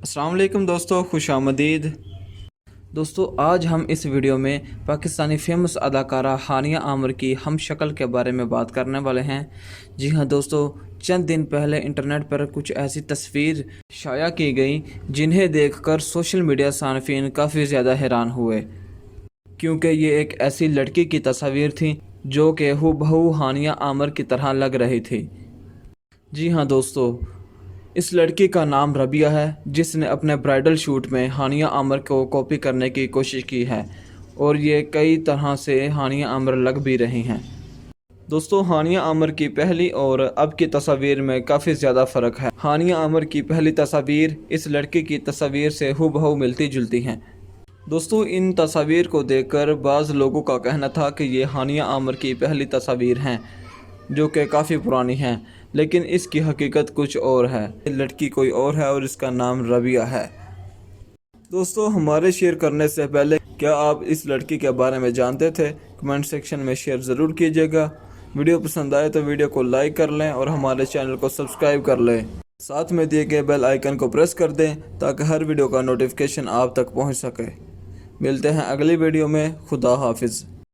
अस्सलाम वालेकुम दोस्तों, खुश आमदीद। दोस्तों आज हम इस वीडियो में पाकिस्तानी फेमस अदाकारा हानिया आमिर की हम शक्ल के बारे में बात करने वाले हैं। जी हाँ दोस्तों, चंद दिन पहले इंटरनेट पर कुछ ऐसी तस्वीर शाया की गई जिन्हें देखकर सोशल मीडिया सानफीन काफ़ी ज़्यादा हैरान हुए, क्योंकि ये एक ऐसी लड़की की तस्वीर थी जो कि हूबहू हानिया आमिर की तरह लग रही थी। जी हाँ दोस्तों, इस लड़की का नाम रबिया है, जिसने अपने ब्राइडल शूट में हानिया आमिर को कॉपी करने की कोशिश की है और ये कई तरह से हानिया आमिर लग भी रही हैं। दोस्तों, हानिया आमिर की पहली और अब की तस्वीर में काफ़ी ज़्यादा फ़र्क है। हानिया आमिर की पहली तस्वीर इस लड़की की तस्वीर से हूबहू मिलती जुलती हैं। दोस्तों, इन तस्वीर को देखकर बाज़ लोगों का कहना था कि ये हानिया आमिर की पहली तस्वीर हैं, जो कि काफ़ी पुरानी हैं, लेकिन इसकी हकीकत कुछ और है। लड़की कोई और है और इसका नाम रबिया है। दोस्तों, हमारे शेयर करने से पहले क्या आप इस लड़की के बारे में जानते थे? कमेंट सेक्शन में शेयर ज़रूर कीजिएगा। वीडियो पसंद आए तो वीडियो को लाइक कर लें और हमारे चैनल को सब्सक्राइब कर लें। साथ में दिए गए बेल आइकन को प्रेस कर दें ताकि हर वीडियो का नोटिफिकेशन आप तक पहुंच सके। मिलते हैं अगली वीडियो में। खुदा हाफिज़।